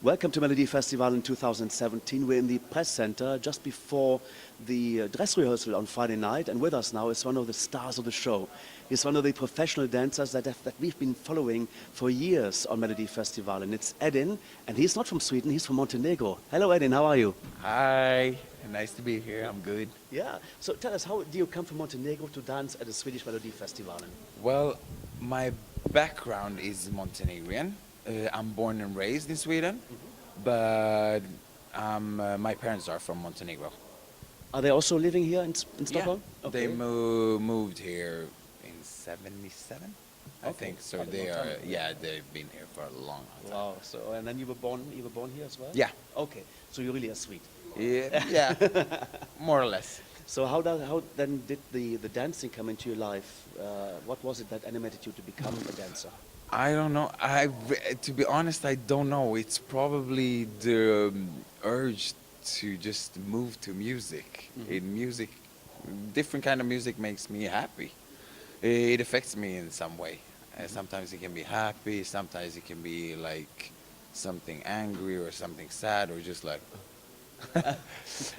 Welcome to Melodifestivalen 2017. We're in the press center just before the dress rehearsal on Friday night, and with us now is one of the stars of the show. He's one of the professional dancers that we've been following for years on Melodifestivalen. It's Edin, and he's not from Sweden, he's from Montenegro. Hello Edin, how are you? Hi, nice to be here. I'm good. Yeah, so tell us, how do you come from Montenegro to dance at the Swedish Melodifestivalen? Well, my background is Montenegrin. I'm born and raised in Sweden, but my parents are from Montenegro. Are they also living here in Stockholm? Yeah, Okay. they moved here in '77, I Okay, think. So quite a they long are, time. yeah, they've been here for a long time. Wow, so, and then you were born here as well? Yeah, Okay, so you really are sweet. yeah, more or less. So how then did the dancing come into your life? What was it that animated you to become a dancer? I don't know. To be honest, I don't know. It's probably the urge to just move to music. In music, different kind of music makes me happy. It affects me in some way. Sometimes it can be happy. Sometimes it can be like something angry or something sad or just like.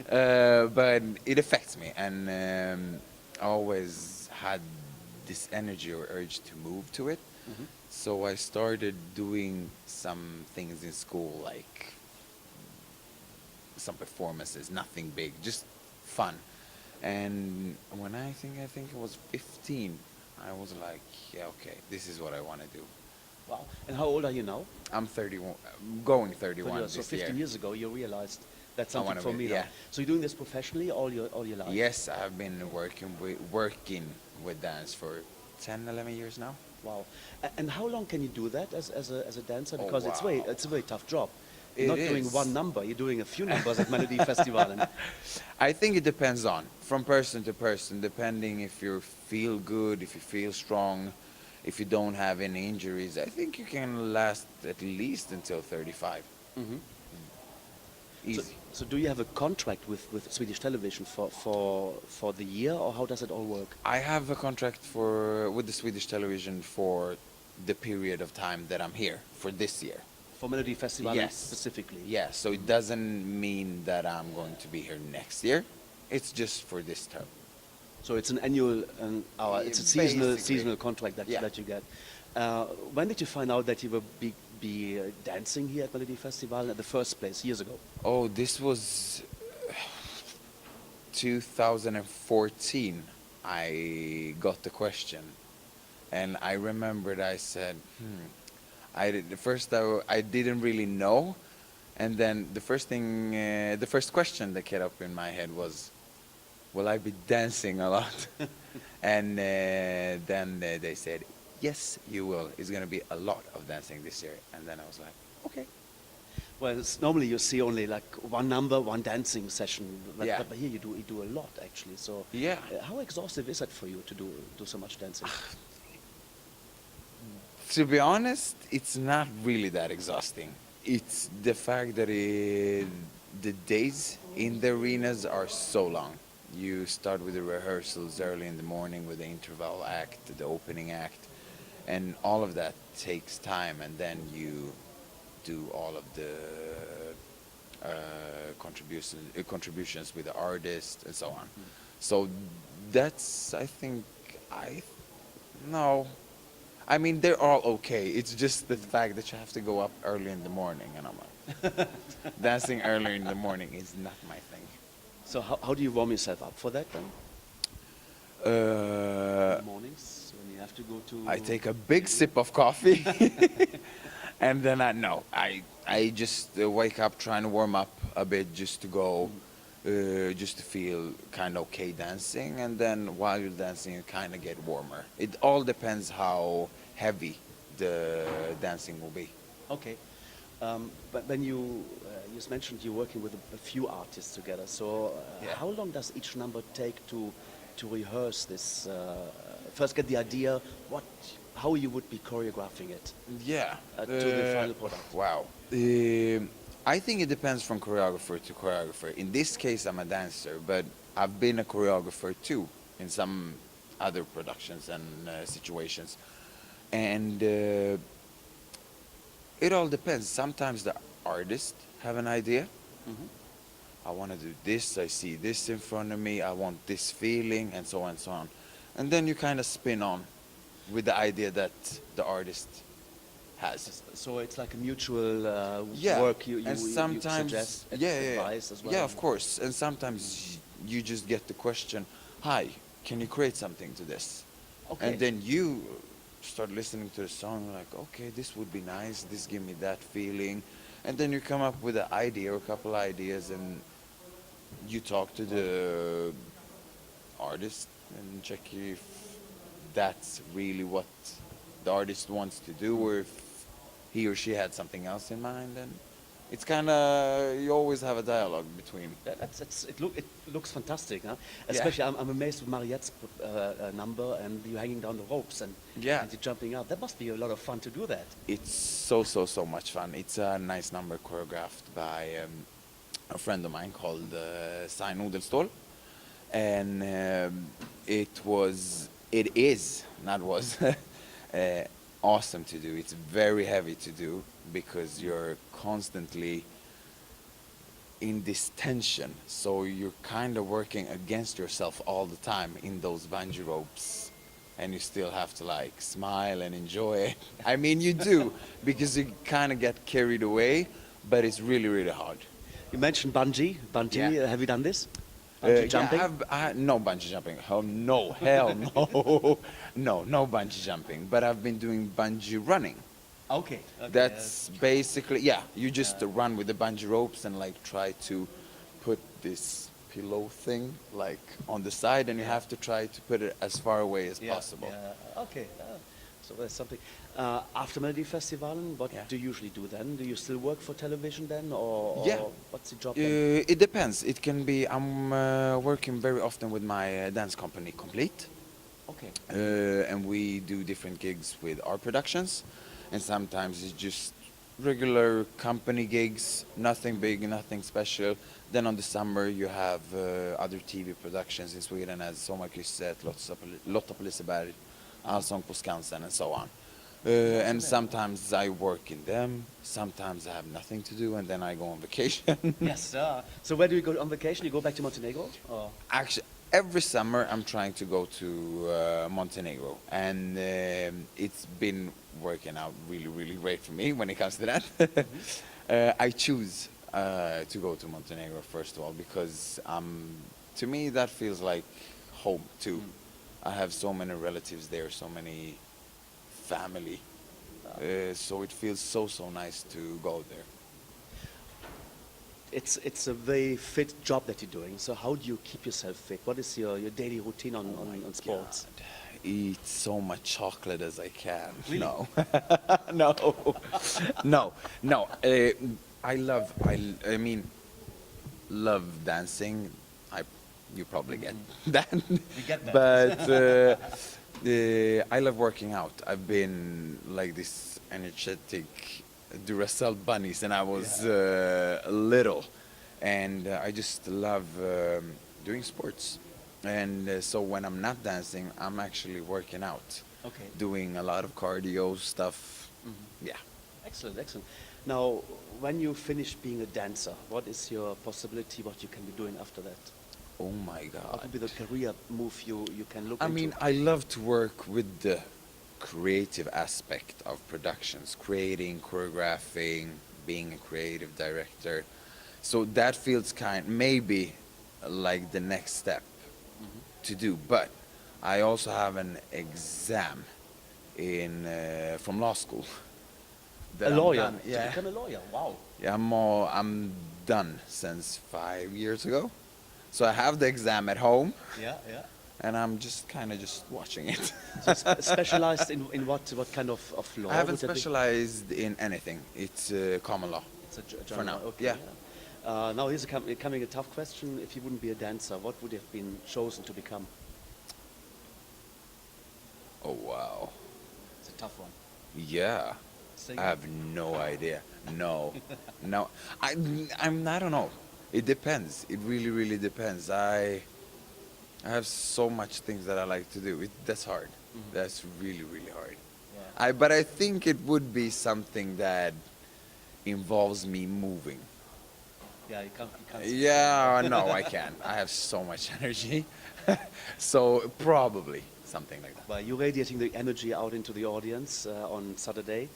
But it affects me, and I always had this energy or urge to move to it. So I started doing some things in school, like some performances, nothing big, just fun. And when I think it was 15, I was like, yeah, okay, this is what I want to do. Wow. And how old are you now? I'm 31, going 31 So this 15 year. years ago, you realized that's something wanna for be- me. yeah. Now. So you're doing this professionally all your life? Yes, I've been working with dance for 10, 11 years now. Wow. And how long can you do that as a dancer? Oh, Because wow. it's a very tough job. You're It not doing is. one number, you're doing a few numbers at Melodifestivalen. I think it depends on from person to person, depending if you feel good, if you feel strong, if you don't have any injuries. I think you can last at least until 35. Easy. So do you have a contract with Swedish television for the year, or how does it all work? I have a contract with the Swedish television for the period of time that I'm here for this year. For Melodifestivalen Yes. specifically? Yeah, so it doesn't mean that I'm going to be here next year. It's just for this term. So it's an annual, it's a Basically. seasonal contract that, Yeah. that you get. When did you find out that you will be dancing here at Melodifestivalen in the first place, years ago? Oh, this was 2014. I got the question, and I remembered I said, I didn't really know, and then the first question that came up in my head was, will I be dancing a lot? And then they said, yes, you will. It's going to be a lot of dancing this year. And then I was like, okay. Well, normally you see only like one number, one dancing session, but, Yeah. but here you do a lot actually. So Yeah. how exhaustive is it for you to do so much dancing? To be honest, it's not really that exhausting. It's the fact that the days in the arenas are so long. You start with the rehearsals early in the morning with the interval act, the opening act, and all of that takes time, and then you do all of the contributions with the artist and so on. So that's, I think, no. I mean, they're all okay. It's just the fact that you have to go up early in the morning, and I'm like, dancing early in the morning is not my thing. So how do you warm yourself up for that then? In the mornings when you have to go to... I take a big sip of coffee, and then I just wake up, trying to warm up a bit, just to go, just to feel kind of okay dancing, and then while you're dancing, you kind of get warmer. It all depends how heavy the dancing will be. Okay. But when you just mentioned you're working with a few artists together, so Yeah. how long does each number take to rehearse this? First get the idea how you would be choreographing it Yeah. to the final product. Wow. I think it depends from choreographer to choreographer. In this case, I'm a dancer, but I've been a choreographer too in some other productions and situations. And it all depends. Sometimes the artist have an idea. Mhm. I want to do this, I see this in front of me, I want this feeling, and so on and so on. And then you kind of spin on with the idea that the artist has. So it's like a mutual Yeah, work you and you sometimes, suggest advice as well. yeah, of course. And sometimes you just get the question, "Hi, can you create something to this?" Okay. And then you start listening to the song, like, "Okay, this would be nice. This give me that feeling," and then you come up with an idea or a couple ideas, and you talk to the artist and check if that's really what the artist wants to do, or if he or she had something else in mind. And it's kind of, you always have a dialogue between. It looks fantastic, huh? Especially I'm amazed with Mariette's number and you hanging down the ropes and Yeah. and you jumping up. That must be a lot of fun to do that. It's so much fun. It's a nice number choreographed by a friend of mine called Sein Odelstål, and it is, not was, awesome to do. It's very heavy to do because you're constantly in this tension. So you're kind of working against yourself all the time in those bungee ropes. And you still have to like smile and enjoy it. I mean, you do, because you kind of get carried away, but it's really hard. You mentioned bungee. Bungee, Yeah. have you done this? Yeah, Bungee jumping? no bungee jumping. Oh no, hell no. No bungee jumping. But I've been doing bungee running. Okay. That's basically, yeah, you just run with the bungee ropes and like try to put this pillow thing like on the side, and you have to try to put it as far away as possible. Yeah. Okay. So there's something. After Melodifestivalen, what Yeah. do you usually do then? Do you still work for television then, or Yeah. what's the job then? It depends. It can be, I'm working very often with my dance company, Complete. Okay. And we do different gigs with our productions, and sometimes it's just regular company gigs, nothing big, nothing special. Then on the summer you have other TV productions in Sweden as Sommarkrysset, Lotta på Liseberg, Allsång på Skansen, and so on. And sometimes I work in them, sometimes I have nothing to do, and then I go on vacation. Yes. So where do you go on vacation? You go back to Montenegro? Or? Actually, every summer I'm trying to go to Montenegro, and it's been working out really great for me when it comes to that. I choose to go to Montenegro first of all because to me that feels like home too. I have so many relatives there, so many family, so it feels so nice to go there. It's a very fit job that you're doing. So how do you keep yourself fit? What is your daily routine on sports? God. Eat so much chocolate as I can. Really? No, no. I mean, love dancing. You probably get that. We get that. But I love working out. I've been like this energetic Duracell bunny since I was little, and I just love doing sports. And so when I'm not dancing, I'm actually working out, Okay. doing a lot of cardio stuff. Yeah. Excellent. Now, when you finish being a dancer, what is your possibility? What you can be doing after that? Oh my What God. would be the career move you can look I into? mean, I love to work with the creative aspect of productions, creating, choreographing, being a creative director. So that feels maybe like the next step to do. But I also have an exam from law school. a that I'm lawyer. done. To Yeah. become a lawyer. Wow. Yeah, I'm done since 5 years ago. So I have the exam at home, Yeah. and I'm just kind of just watching it. So specialized in what kind of law? I haven't would that be? specialized in anything. It's common law. It's a for general now, law, okay, yeah. Now here's coming a tough question. If you wouldn't be a dancer, what would you have been chosen to become? Oh wow. It's a tough one. Yeah. Singer? I have no idea. No. I don't know. It depends. It really depends. I have so much things that I like to do. That's hard. That's really hard. Yeah. But I think it would be something that involves me moving. Yeah, you can't. Yeah, no, I can't. I have so much energy. So probably something like that. Well, you're radiating the energy out into the audience on Saturday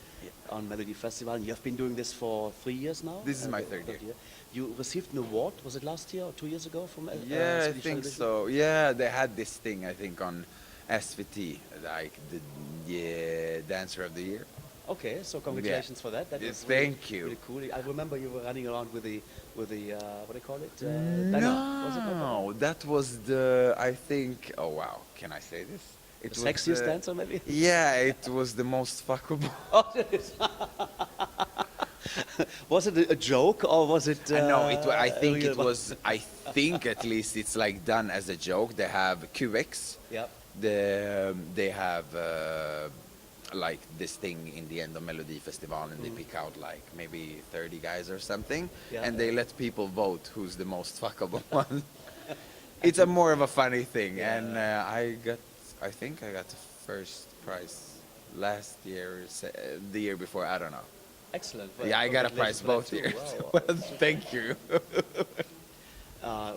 on Melodifestivalen. You have been doing this for 3 years now? This is my third year. You received an award, was it last year or 2 years ago from Yeah, I Swedish think television? so. Yeah, they had this thing, I think, on SVT, like the Dancer of the Year. Okay, so congratulations for that. That Yeah, was really, thank you. really cool. I remember you were running around with the what do you call it? Banner. Was it that banner? No, that was the, I think, oh wow, can I say this? It The sexiest dancer, maybe? Yeah, it was the most fuckable. Oh, it is. Was it a joke or was it? No, I a think real it one? was, I think at least it's like done as a joke. They have QX. Yeah. They have like this thing in the end of Melodifestivalen, and they pick out like maybe 30 guys or something, Yeah. and they let people vote who's the most fuckable one. It's a more of a funny thing, Yeah. and I think I got the first prize last year, the year before, I don't know. Excellent. Well, Yeah, I got a prize congratulations both for that years. too. Wow. Thank you.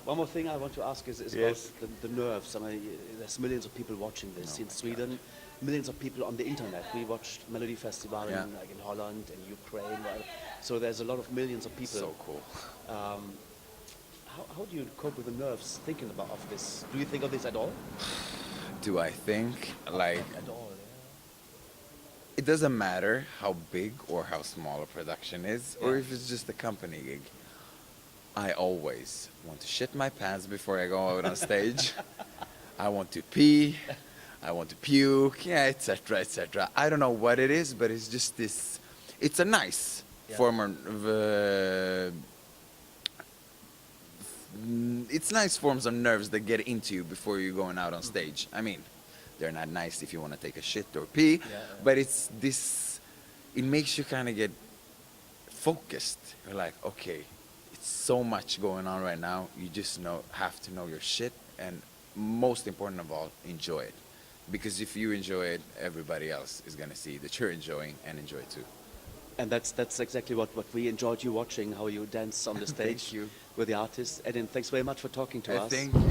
One more thing I want to ask is Yes. about the nerves. I mean, there's millions of people watching this Oh in my Sweden, millions of people on the internet. We watched Melodifestivalen Yeah. like in Holland and Ukraine. So there's a lot of millions of people. So cool. How do you cope with the nerves thinking about of this? Do you think of this at all? Do I think like At all. it doesn't matter how big or how small a production is, or Yeah. if it's just a company gig. I always want to shit my pants before I go out on stage. I want to pee. I want to puke. Yeah, etc., etc. I don't know what it is, but it's just this. It's a nice Yeah. form of. It's nice forms of nerves that get into you before you're going out on stage. I mean, they're not nice if you want to take a shit or pee, but it's this. It makes you kind of get focused. You're like, okay, it's so much going on right now. You just have to know your shit, and most important of all, enjoy it. Because if you enjoy it, everybody else is gonna see that you're enjoying and enjoy it too. And that's exactly what we enjoyed you watching, how you dance on the stage Thank you. with the artists. Edin, thanks very much for talking to us. Thank you.